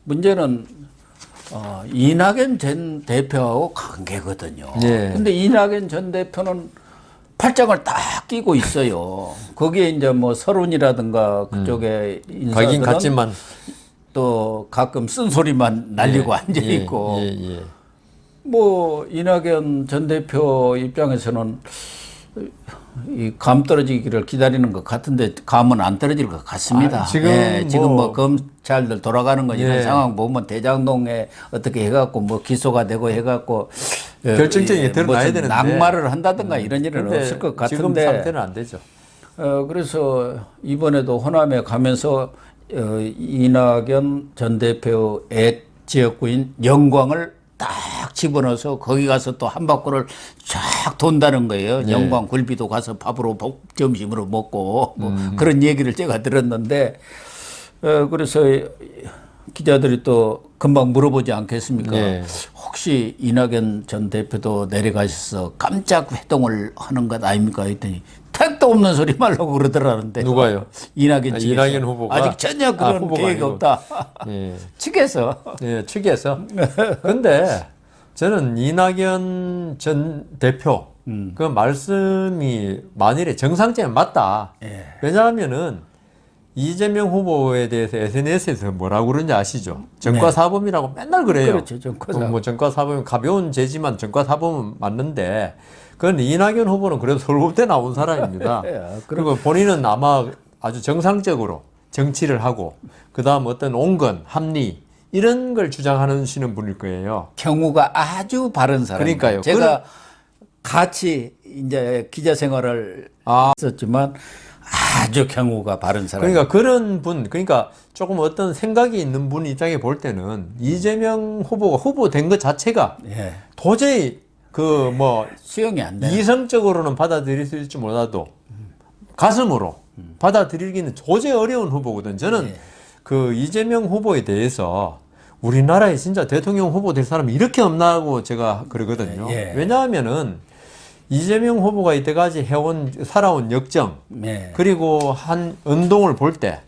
문제는 이낙연 전 대표하고 관계거든요. 예. 근데 이낙연 전 대표는 팔짱을 딱 끼고 있어요. 거기에 이제 뭐 서론이라든가 그쪽에 가긴 인사들은 갔지만 또 가끔 쓴소리만 날리고 예, 앉아 있고 예. 뭐 이낙연 전 대표 입장에서는 이 감 떨어지기를 기다리는 것 같은데 감은 안 떨어질 것 같습니다. 지금 뭐 검찰들 돌아가는 건 이런 상황 보면 대장동에 어떻게 해갖고 뭐 기소가 되고 해갖고 결정적인 게 드러나야 되는데 낙마를 한다든가 이런 일은 없을 것 같은데 지금 상태는 안 되죠. 그래서 이번에도 호남에 가면서 이낙연 전 대표의 지역구인 영광을 딱 집어넣어서 거기 가서 또 한 바퀴를 쫙 돈다는 거예요. 영광 굴비도 가서 밥으로 점심으로 먹고 뭐 그런 얘기를 제가 들었는데 그래서 기자들이 또 금방 물어보지 않겠습니까? 혹시 이낙연 전 대표도 내려가셔서 깜짝 회동을 하는 것 아닙니까? 했더니 택도 없는 소리 말라고 그러더라는데. 누가요? 이낙연 측에서. 이낙연 후보가 아직 전혀 그런 계획이 아니고. 없다. 측에서. 예, 측에서. 근데 저는 이낙연 전 대표 그 말씀이 만일에 정상적이면 맞다. 왜냐하면은 이재명 후보에 대해서 SNS에서 뭐라고 그러는지 아시죠? 전과사범이라고 맨날 그래요. 그렇죠. 전과사범. 뭐 전과사범이 가벼운 죄지만 전과사범은 맞는데 그건 이낙연 후보는 그래도 서울대 나온 사람입니다. 그리고 본인은 아마 아주 정상적으로 정치를 하고 그다음 어떤 온건, 합리 이런 걸 주장하시는 분일 거예요. 경우가 아주 바른 사람. 그러니까요. 제가 같이 이제 기자 생활을 했었지만 아주 경우가 바른 사람. 그러니까 그런 분, 그러니까 조금 어떤 생각이 있는 분 입장에 볼 때는 이재명 후보가 후보된 것 자체가 도저히 그 뭐 수용이 안 돼. 이성적으로는 받아들일 수 있을지 몰라도 가슴으로 받아들이기는 도저히 어려운 후보거든. 저는 그 이재명 후보에 대해서 우리나라에 진짜 대통령 후보 될 사람이 이렇게 없나고 제가 그러거든요. 왜냐하면은 이재명 후보가 이때까지 살아온 역정, 그리고 한 운동을 볼 때,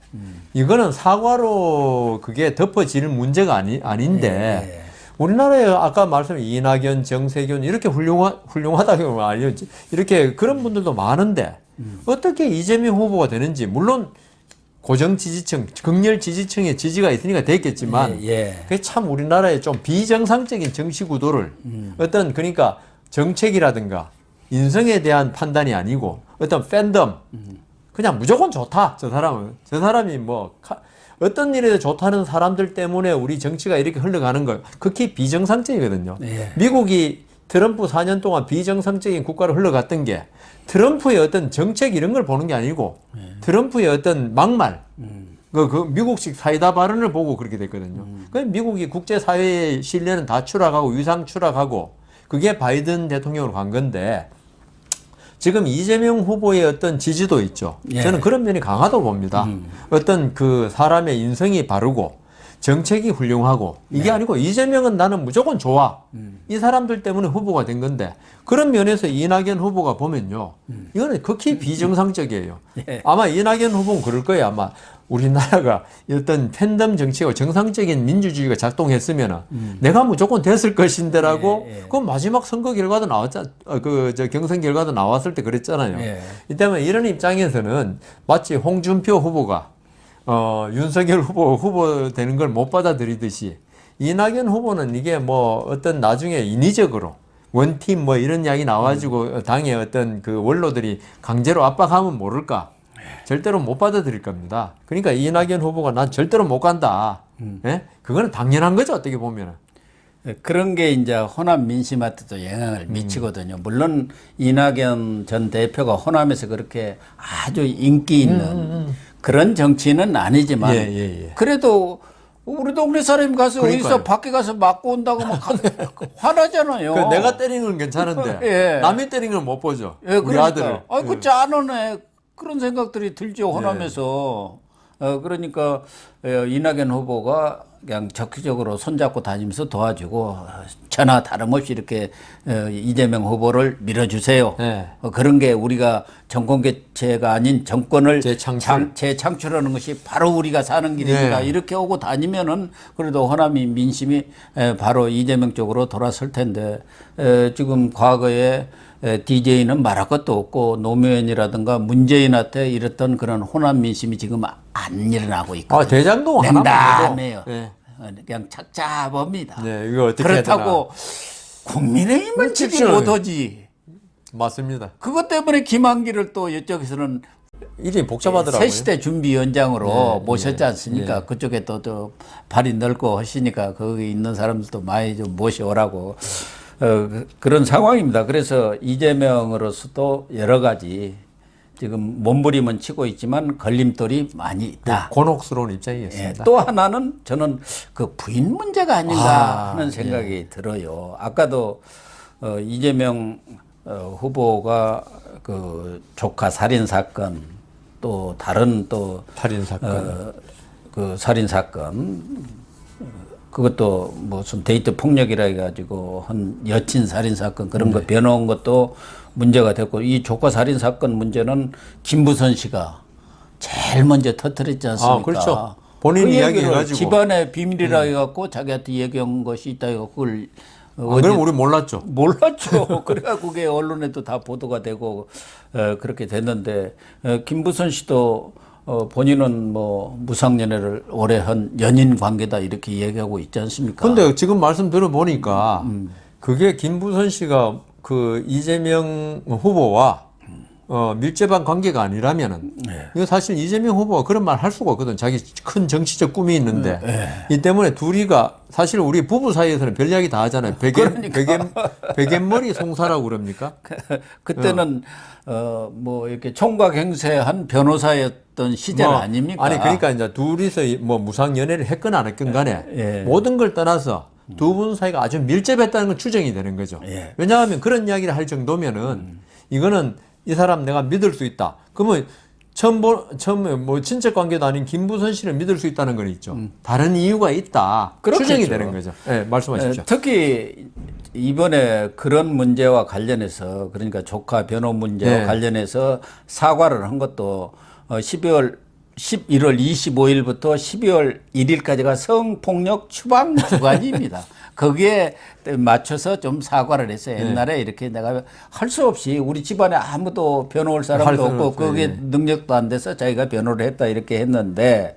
이거는 사과로 그게 덮어질 문제가 아닌데, 우리나라에 아까 말씀 이낙연, 정세균 이렇게 훌륭하다고 알려지 이렇게 그런 분들도 많은데, 어떻게 이재명 후보가 되는지, 물론 고정 지지층, 극렬 지지층의 지지가 있으니까 됐겠지만, 그게 참 우리나라의 좀 비정상적인 정치 구도를 어떤 그러니까 정책이라든가 인성에 대한 판단이 아니고 어떤 팬덤 그냥 무조건 좋다 저 사람이 뭐 어떤 일에도 좋다는 사람들 때문에 우리 정치가 이렇게 흘러가는 거 극히 비정상적이거든요. 미국이 트럼프 4년 동안 비정상적인 국가로 흘러갔던 게 트럼프의 어떤 정책 이런 걸 보는 게 아니고 트럼프의 어떤 막말 그 미국식 사이다 발언을 보고 그렇게 됐거든요. 그 미국이 국제사회의 신뢰는 다 추락하고 위상 추락하고 그게 바이든 대통령으로 간 건데 지금 이재명 후보의 어떤 지지도 있죠. 저는 그런 면이 강하다고 봅니다. 어떤 그 사람의 인성이 바르고 정책이 훌륭하고 이게 아니고 이재명은 나는 무조건 좋아. 이 사람들 때문에 후보가 된 건데 그런 면에서 이낙연 후보가 보면요. 이거는 극히 비정상적이에요. 아마 이낙연 후보는 그럴 거예요. 아마 우리나라가 어떤 팬덤 정치가 정상적인 민주주의가 작동했으면 내가 무조건 됐을 것인데라고 그 마지막 선거 결과도 나왔잖아. 경선 결과도 나왔을 때 그랬잖아요. 이 때문에 이런 입장에서는 마치 홍준표 후보가 윤석열 후보 되는 걸 못 받아들이듯이 이낙연 후보는 이게 뭐 어떤 나중에 인위적으로 원팀 뭐 이런 이야기 나와가지고 당의 어떤 그 원로들이 강제로 압박하면 모를까. 절대로 못 받아들일 겁니다. 그러니까 이낙연 후보가 난 절대로 못 간다. 그거는 당연한 거죠, 어떻게 보면은. 그런 게 이제 호남 민심한테도 영향을 미치거든요. 물론 이낙연 전 대표가 호남에서 그렇게 아주 인기 있는 그런 정치인은 아니지만 그래도 우리 동네 사람이 가서 어디서 밖에 가서 맞고 온다고 막 화나잖아요. 내가 때리는 건 괜찮은데 남이 때리는 건 못 보죠. 우리 그러니까. 아들을. 그 짠하네. 그런 생각들이 들죠, 호남에서. 그러니까 이낙연 후보가 그냥 적극적으로 손잡고 다니면서 도와주고 전화 다름없이 이렇게 이재명 후보를 밀어주세요. 네. 그런 게 우리가 정권 교체가 아닌 정권을 재창출. 재창출하는 것이 바로 우리가 사는 길입니다. 네. 이렇게 오고 다니면은 그래도 호남이 민심이 바로 이재명 쪽으로 돌아설 텐데 지금 과거에 DJ는 말할 것도 없고 노무현이라든가 문재인한테 이랬던 그런 호남 민심이 지금 안 일어나고 있거든요. 대장동 하나만 냉담해요. 해도. 네. 그냥 착잡합니다. 네, 이거 어떻게 그렇다고 국민의힘을 지지 그렇죠. 못하지. 맞습니다. 그것 때문에 김한길을 또 이쪽에서는 일이 복잡하더라고요. 새시대 준비위원장으로 네, 모셨지 않습니까? 네. 그쪽에 또 발이 넓고 하시니까 거기 있는 사람들도 많이 좀 모셔오라고 그런 상황입니다. 그래서 이재명으로서도 여러 가지 지금 몸부림은 치고 있지만 걸림돌이 많이 있다. 곤혹스러운 예, 입장이었습니다. 또 하나는 저는 그 부인 문제가 아닌가 하는 예. 생각이 들어요. 아까도 이재명 후보가 그 조카 살인 사건 또 다른 또 살인 사건. 그 살인 사건 그것도 무슨 데이트 폭력이라 해가지고 한 여친 살인 사건 그런 거 변호한 것도 문제가 됐고 이 조카 살인 사건 문제는 김부선 씨가 제일 먼저 터뜨렸지 않습니까? 그렇죠. 본인 이야기 해가지고. 집안의 비밀이라 해갖고 자기한테 얘기한 것이 있다 해갖고 그걸 그럼 우리 몰랐죠. 몰랐죠. 그래갖고 그게 언론에도 다 보도가 되고 그렇게 됐는데 김부선 씨도 본인은 뭐 무상연애를 오래 한 연인 관계다 이렇게 얘기하고 있지 않습니까? 근데 지금 말씀 들어보니까 그게 김부선 씨가 그 이재명 후보와 밀접한 관계가 아니라면은 이거 사실 이재명 후보가 그런 말 할 수가 없거든. 자기 큰 정치적 꿈이 있는데 이 때문에 둘이가 사실 우리 부부 사이에서는 별 이야기 다 하잖아요. 베갯머리 송사라고 그럽니까? 그때는 뭐 이렇게 총각 행세한 변호사였던 시절 아닙니까? 아니 그러니까 이제 둘이서 뭐 무상 연애를 했건 안 했건 간에 모든 걸 떠나서 두 분 사이가 아주 밀접했다는 건 추정이 되는 거죠. 왜냐하면 그런 이야기를 할 정도면은 이거는 이 사람 내가 믿을 수 있다. 그러면 처음에 뭐 친척 관계도 아닌 김부선 씨를 믿을 수 있다는 건 있죠. 다른 이유가 있다. 그렇겠죠. 추정이 되는 거죠. 네, 말씀하십시오. 특히 이번에 그런 문제와 관련해서 그러니까 조카 변호 문제와 네. 관련해서 사과를 한 것도 11월 25일부터 12월 1일까지가 성폭력 추방 주간입니다. 거기에 맞춰서 좀 사과를 했어요. 옛날에 이렇게 내가 할 수 없이 우리 집안에 아무도 변호할 사람도 없고 거기에 능력도 안 돼서 자기가 변호를 했다 이렇게 했는데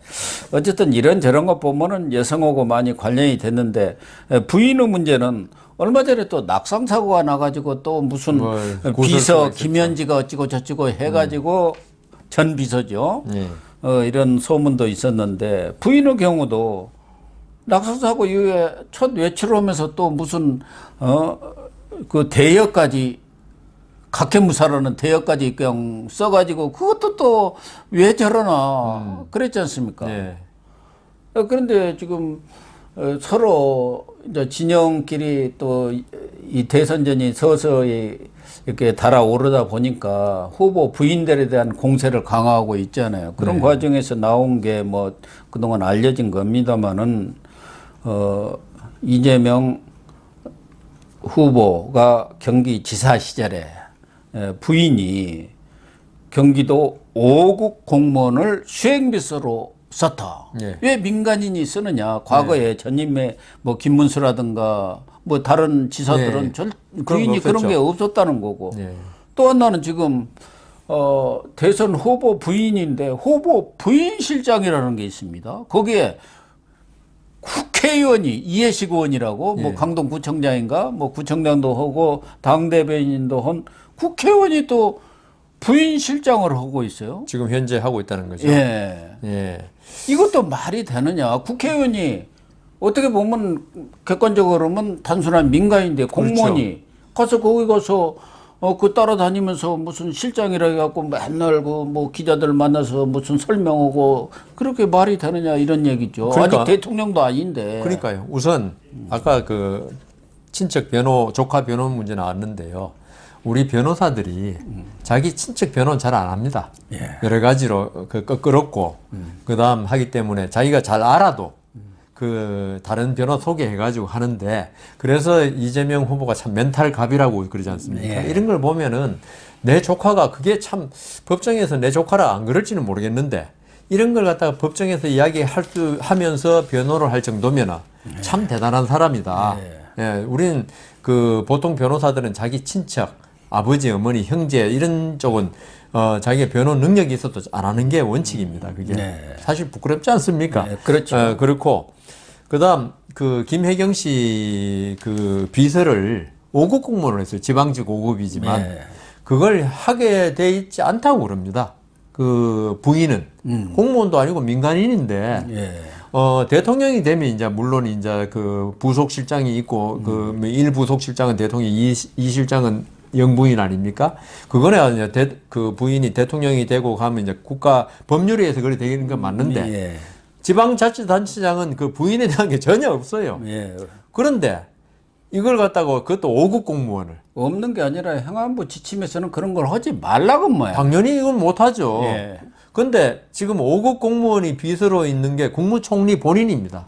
어쨌든 이런저런 거 보면은 여성하고 많이 관련이 됐는데 부인의 문제는 얼마 전에 또 낙상 사고가 나가지고 또 무슨 비서 김현지가 어찌고 저찌고 해가지고 전 비서죠. 이런 소문도 있었는데 부인의 경우도 낙상사고 이후에 첫 외출을 하면서 또 무슨 그 대여까지 각해무사라는 대여까지 그냥 써가지고 그것도 또 왜 저러나 그랬지 않습니까? 그런데 지금 서로 이제 진영끼리 또 이 대선전이 서서히 이렇게 달아오르다 보니까 후보 부인들에 대한 공세를 강화하고 있잖아요. 그런 과정에서 나온 게 뭐 그동안 알려진 겁니다만은 이재명 후보가 경기지사 시절에 부인이 경기도 5급 공무원을 수행비서로 썼다. 왜 민간인이 쓰느냐? 과거에 전임에 뭐 김문수라든가 뭐 다른 지사들은 부인이 그런 게 없었다는 거고. 또 하나는 지금 대선 후보 부인인데 후보 부인실장이라는 게 있습니다. 거기에 국회의원이 이해식 의원이라고 뭐 강동구청장인가 뭐 구청장도 하고 당대변인도 한 국회의원이 또 부인실장을 하고 있어요. 지금 현재 하고 있다는 거죠. 이것도 말이 되느냐? 국회의원이 어떻게 보면 객관적으로 보면 단순한 민간인데 공무원이 가서 거기 가서 그 따라다니면서 무슨 실장이라 해갖고 맨날 그 뭐 기자들 만나서 무슨 설명하고 그렇게 말이 되느냐 이런 얘기죠. 그러니까, 아직 대통령도 아닌데. 그러니까요. 우선 아까 그 친척 조카 변호 문제 나왔는데요. 우리 변호사들이 자기 친척 변호는 잘 안 합니다. 여러 가지로 그 껄끄럽고 그다음 하기 때문에 자기가 잘 알아도 그 다른 변호 소개해가지고 하는데 그래서 이재명 후보가 참 멘탈 갑이라고 그러지 않습니까? 예. 이런 걸 보면은 내 조카가 그게 참 법정에서 내 조카라 안 그럴지는 모르겠는데 이런 걸 갖다가 법정에서 이야기할 수 하면서 변호를 할 정도면은 참 대단한 사람이다. 예, 우리는 그 보통 변호사들은 자기 친척, 아버지, 어머니, 형제 이런 쪽은 자기의 변호 능력이 있어도 안 하는 게 원칙입니다. 그게 네. 사실 부끄럽지 않습니까? 네, 그렇죠. 그렇고 그다음 그 김혜경 씨 그 비서를 5급 공무원을 했어요. 지방직 5급이지만 네. 그걸 하게 돼 있지 않다고 그럽니다. 그 부인은 공무원도 아니고 민간인인데 예. 대통령이 되면 이제 물론 이제 그 부속실장이 있고 그 1부속실장은 대통령, 2실장은 영부인 아닙니까? 그거는 이제 그 부인이 대통령이 되고 가면 이제 국가 법률에 의해서 그렇게 되는 건 맞는데 예. 지방자치단체장은 그 부인에 대한 게 전혀 없어요. 예. 그런데 이걸 갖다가 그것도 5급 공무원을 없는 게 아니라 행안부 지침에서는 그런 걸 하지 말라고 뭐야. 당연히 이건 못하죠. 예. 근데 지금 5급 공무원이 비서로 있는 게 국무총리 본인입니다.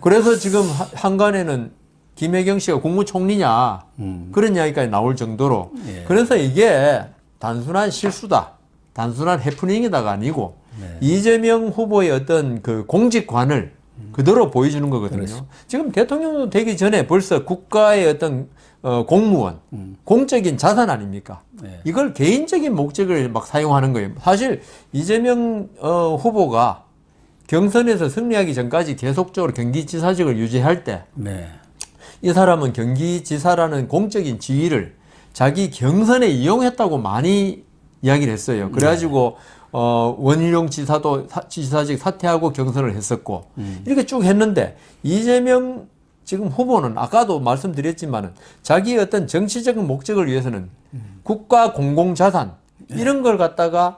그래서 지금 한간에는 김혜경 씨가 국무총리냐 그런 이야기까지 나올 정도로 예. 그래서 이게 단순한 실수다. 단순한 해프닝이다가 아니고 네. 이재명 후보의 어떤 그 공직관을 그대로 보여주는 거거든요. 그렇습니다. 지금 대통령 되기 전에 벌써 국가의 어떤 공무원, 공적인 자산 아닙니까? 네. 이걸 개인적인 목적을 막 사용하는 거예요. 사실 이재명 후보가 경선에서 승리하기 전까지 계속적으로 경기지사직을 유지할 때 이 네. 사람은 경기지사라는 공적인 지위를 자기 경선에 이용했다고 많이 이야기를 했어요. 그래가지고 원희룡 지사도 지사직 사퇴하고 경선을 했었고 이렇게 쭉 했는데 이재명 지금 후보는 아까도 말씀드렸지만은 자기의 어떤 정치적인 목적을 위해서는 국가 공공자산 이런 걸 갖다가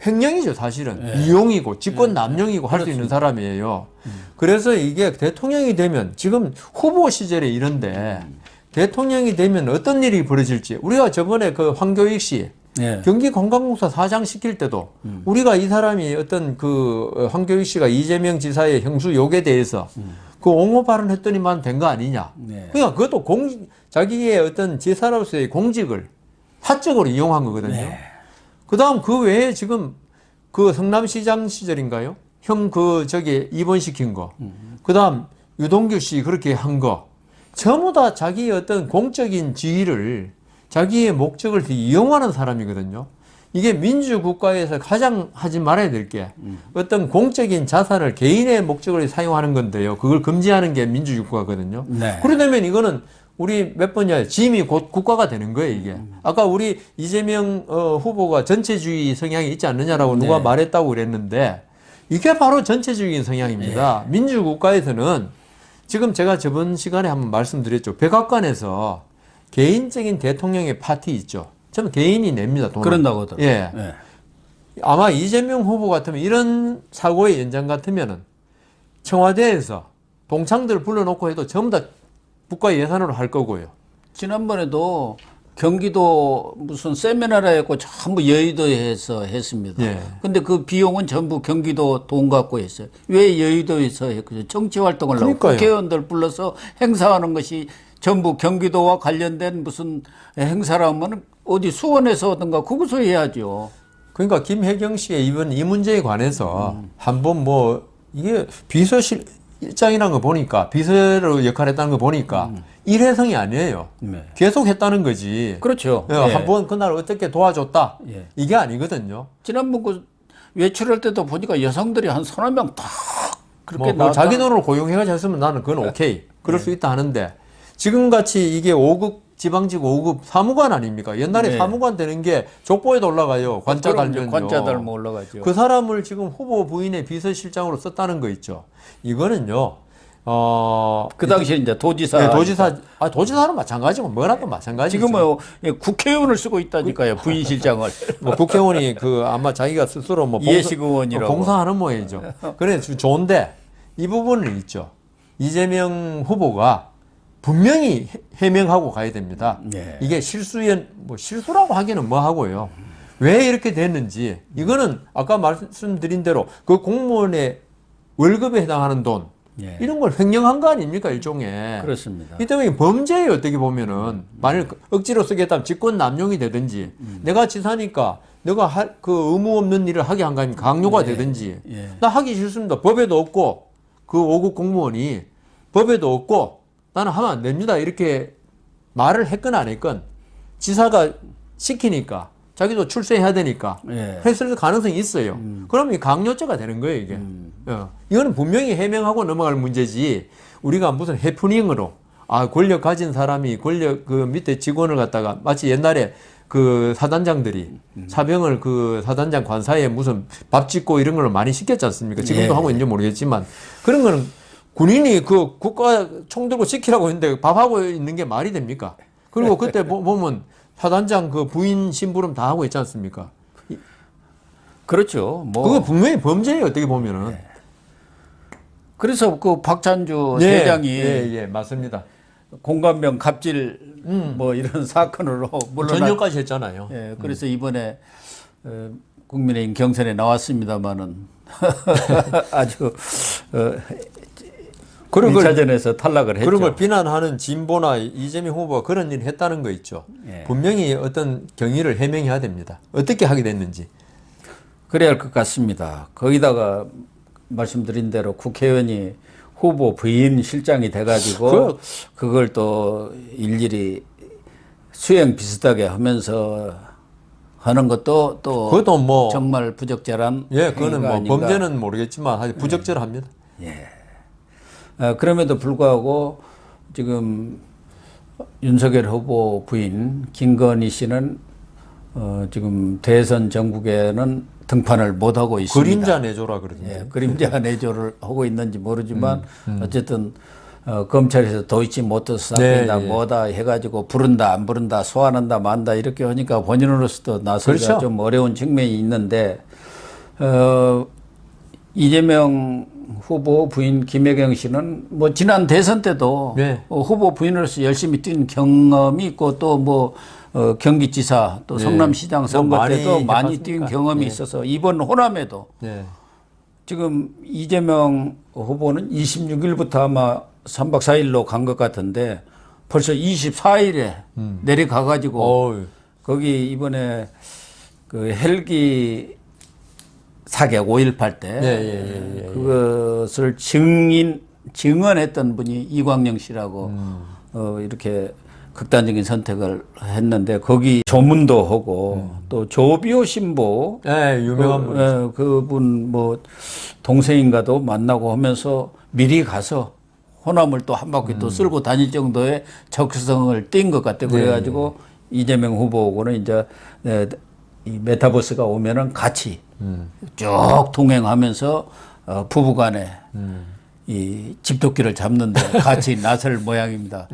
횡령이죠 사실은 이용이고 직권 남용이고 할 수 있는 사람이에요. 그래서 이게 대통령이 되면 지금 후보 시절에 이런데 대통령이 되면 어떤 일이 벌어질지 우리가 저번에 그 황교익 씨 예. 경기관광공사 사장 시킬 때도 우리가 이 사람이 어떤 그 황교익 씨가 이재명 지사의 형수 욕에 대해서 그 옹호 발언했더니만 된 거 아니냐. 네. 그러니까 그것도 자기의 어떤 지사로서의 공직을 사적으로 이용한 거거든요. 네. 그다음 그 외에 지금 그 성남시장 시절인가요? 형 그 저기 입원시킨 거. 그다음 유동규 씨 그렇게 한 거. 전부 다 자기의 어떤 공적인 지위를 자기의 목적을 이용하는 사람이거든요. 이게 민주국가에서 가장 하지 말아야 될 게 어떤 공적인 자산을 개인의 목적으로 사용하는 건데요. 그걸 금지하는 게 민주국가거든요. 네. 그러려면 이거는 우리 몇 번이야 짐이 곧 국가가 되는 거예요. 이게 아까 우리 이재명 후보가 전체주의 성향이 있지 않느냐라고 누가 말했다고 그랬는데 이게 바로 전체주의인 성향입니다. 민주국가에서는 지금 제가 저번 시간에 한번 말씀드렸죠. 백악관에서 개인적인 대통령의 파티 있죠. 전 개인이 냅니다. 돈을. 그런다고 하더라고요. 예. 예. 아마 이재명 후보 같으면 이런 사고의 연장 같으면은 청와대에서 동창들 불러놓고 해도 전부 다 국가 예산으로 할 거고요. 지난번에도 경기도 무슨 세미나를 했고 전부 여의도에서 했습니다. 예. 근데 그 비용은 전부 경기도 돈 갖고 했어요. 왜 여의도에서 했거든요? 정치 활동을 하고 그러니까요. 국회의원들 불러서 행사하는 것이 전부 경기도와 관련된 무슨 행사라면 어디 수원에서 하든가 거기서 해야죠. 그러니까 김혜경 씨의 이번 이 문제에 관해서 한번 뭐 이게 비서실장이라는 거 보니까 비서로 역할했다는 거 보니까 일회성이 아니에요. 네. 계속 했다는 거지. 그렇죠. 예. 한번 그날 어떻게 도와줬다. 예. 이게 아니거든요. 지난번 그 외출할 때도 보니까 여성들이 한 서너 명 다 그렇게 뭐 나왔다. 자기 돈으로 고용해가지고 했으면 나는 그건 오케이. 그럴 수 있다 하는데 지금같이 이게 5급 지방직 5급 사무관 아닙니까? 옛날에 네. 사무관 되는 게 족보에도 올라가요. 관자 달면요. 관자 달면 올라가죠. 그 사람을 지금 후보 부인의 비서실장으로 썼다는 거 있죠. 이거는요. 그 당시에 이제 도지사. 네, 도지사는 마찬가지고 뭐라도 마찬가지죠. 지금은 국회의원을 쓰고 있다니까요. 부인실장을. 뭐 국회의원이 그 아마 자기가 스스로 뭐 이해식 의원이라고. 봉사하는 모양이죠. 그래 좋은데 이 부분은 있죠. 이재명 후보가 분명히 해명하고 가야 됩니다. 네. 이게 뭐 실수라고 하기는 뭐 하고요. 왜 이렇게 됐는지 이거는 아까 말씀드린 대로 그 공무원의 월급에 해당하는 돈 예. 이런 걸 횡령한 거 아닙니까 일종의. 그렇습니다. 이 때문에 범죄예요 어떻게 보면은. 만일 억지로 쓰겠다면 직권 남용이 되든지 내가 지사니까 내가 그 의무 없는 일을 하게 한 거 아닙니까? 강요가 되든지. 예. 나 하기 싫습니다. 법에도 없고 그 5급 공무원이 법에도 없고 나는 하면 안 됩니다. 이렇게 말을 했건 안 했건 지사가 시키니까 자기도 출세해야 되니까 예. 했을 가능성이 있어요. 그러면 이 강요죄가 되는 거예요 이게. 이거는 분명히 해명하고 넘어갈 문제지 우리가 무슨 해프닝으로 권력 가진 사람이 권력 그 밑에 직원을 갖다가 마치 옛날에 그 사단장들이 사병을 그 사단장 관사에 무슨 밥 짓고 이런 걸 많이 시켰지 않습니까? 지금도 예. 하고 있는지 모르겠지만 그런 거는 군인이 그 국가 총 들고 지키라고 했는데 밥하고 있는 게 말이 됩니까? 그리고 그때 보면 사단장 그 부인 심부름 다 하고 있지 않습니까? 그렇죠. 뭐 그거 분명히 범죄예요 어떻게 보면은. 그래서 그 박찬주 네, 대장이 예, 맞습니다. 공감병 갑질 뭐 이런 사건으로 물론 전역까지 했잖아요. 예, 그래서 이번에 국민의힘 경선에 나왔습니다마는 아주 그런 걸 1차전에서 탈락을 했죠. 그런 걸 비난하는 진보나 이재명 후보가 그런 일을 했다는 거 있죠. 예. 분명히 어떤 경위를 해명해야 됩니다. 어떻게 하게 됐는지. 그래야 할 것 같습니다. 거기다가 말씀드린 대로 국회의원이 후보 부인 실장이 돼가지고 그걸 또 일일이 수행 비슷하게 하면서 하는 것도 또 그것도 뭐 정말 부적절한 그거는 행위가 뭐 아닌가. 범죄는 모르겠지만 아주 부적절합니다. 그럼에도 불구하고 지금 윤석열 후보 부인 김건희 씨는 지금 대선 전국에는 등판을 못 하고 있습니다. 그림자 내조라 그러던데. 예, 그림자 내조를 하고 있는지 모르지만 어쨌든 검찰에서 도이치 모터스 사건이다 뭐다 해가지고 부른다 안 부른다 소환한다 만다 이렇게 하니까 본인으로서도 나서기가 그렇죠. 좀 어려운 측면이 있는데 이재명 후보 부인 김혜경 씨는 뭐 지난 대선 때도 후보 부인으로서 열심히 뛴 경험이 있고 또 뭐 경기지사 또 성남시장 선거 때도 많이 뛴 경험이 있어서 이번 호남에도 지금 이재명 후보는 26일부터 아마 3박 4일로 간 것 같은데 벌써 24일에 내려가가지고 거기 이번에 그 헬기 사격 5.18 때 그것을 증언했던 분이 이광영 씨라고 이렇게 극단적인 선택을 했는데 거기 조문도 하고 또 조비오 신보 유명한 분. 그분 뭐 동생인가도 만나고 하면서 미리 가서 호남을 또 한 바퀴 또 쓸고 다닐 정도의 적성을 띈 것 같아요. 그래가지고 이재명 후보하고는 이제 이 메타버스가 오면은 같이 쭉 동행하면서 부부간에 이 집도끼를 잡는데 같이 나설 모양입니다.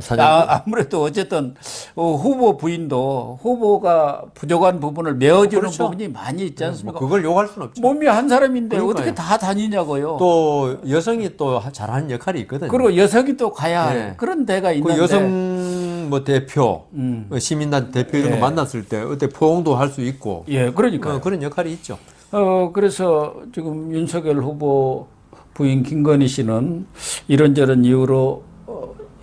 아무래도 어쨌든 후보 부인도 후보가 부족한 부분을 메워주는 부분이 많이 있지 않습니까? 뭐 그걸 욕할 수는 없죠. 몸이 한 사람인데 그러니까요. 어떻게 다 다니냐고요. 또 여성이 또 잘하는 역할이 있거든요. 그리고 여성이 또 가야 할 그런 데가 있는데 그 여성 뭐 대표, 시민단 대표 이런 거 만났을 때 어때 포옹도 할 수 있고. 그러니까 그런 역할이 있죠. 그래서 지금 윤석열 후보 부인 김건희 씨는 이런저런 이유로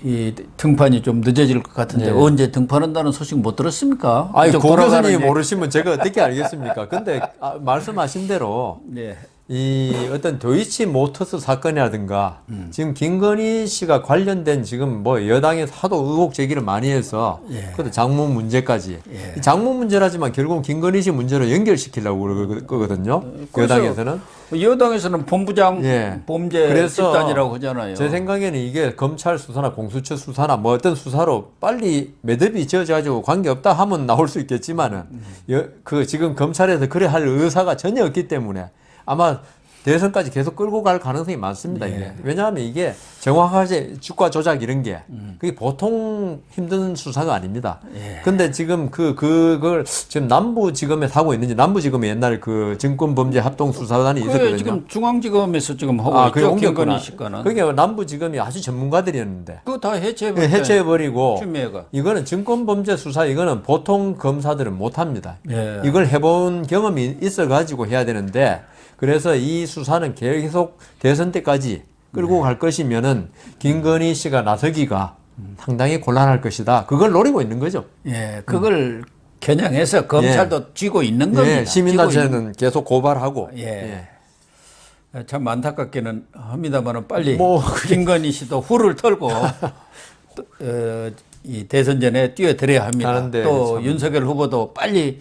이 등판이 좀 늦어질 것 같은데 언제 등판한다는 소식 못 들었습니까? 고 교수님이 모르시면 제가 어떻게 알겠습니까? 근데 말씀하신 대로 이 어떤 도이치 모터스 사건이라든가 지금 김건희 씨가 관련된 지금 뭐 여당에서 하도 의혹 제기를 많이 해서 그것도 장모 문제까지 이 장모 문제라지만 결국은 김건희 씨 문제로 연결시키려고 그러거든요. 여당에서는 여당에서는 본부장 범죄 집단이라고 하잖아요. 제 생각에는 이게 검찰 수사나 공수처 수사나 뭐 어떤 수사로 빨리 매듭이 지어져가지고 관계없다 하면 나올 수 있겠지만은 그 지금 검찰에서 그래 할 의사가 전혀 없기 때문에 아마 대선까지 계속 끌고 갈 가능성이 많습니다. 이게. 왜냐하면 이게 정확하게 주가 조작 이런 게 그게 보통 힘든 수사가 아닙니다. 근데 지금 그걸 지금 남부지검에서 하고 있는지 남부지검에 옛날 그 증권범죄 합동수사단이 있었거든요. 지금 중앙지검에서 지금 하고 있죠. 김건희 씨 거는. 그게 남부지검이 아주 전문가들이었는데 그거 다 해체해버리고 해체해버리고 추미애가. 이거는 증권범죄 수사 이거는 보통 검사들은 못합니다. 이걸 해본 경험이 있어가지고 해야 되는데 그래서 이 수사는 계속 대선 때까지 끌고 갈 것이면은 김건희 씨가 나서기가 상당히 곤란할 것이다. 그걸 노리고 있는 거죠. 예, 그걸 겨냥해서 검찰도 쥐고 있는 겁니다. 예, 시민단체는 계속 고발하고. 예. 참 안타깝기는 합니다만은 빨리 뭐, 김건희 씨도 후를 털고 또, 이 대선 전에 뛰어들어야 합니다. 하는데 또 참. 윤석열 후보도 빨리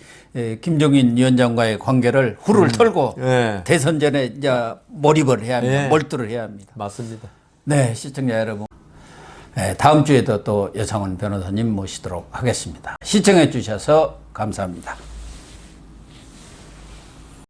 김종인 위원장과의 관계를 후를 털고 예. 대선 전에 이제 몰입을 해야 합니다. 예. 몰두를 해야 합니다. 맞습니다. 네, 시청자 여러분. 다음 주에도 또 여상원 변호사님 모시도록 하겠습니다. 시청해 주셔서 감사합니다.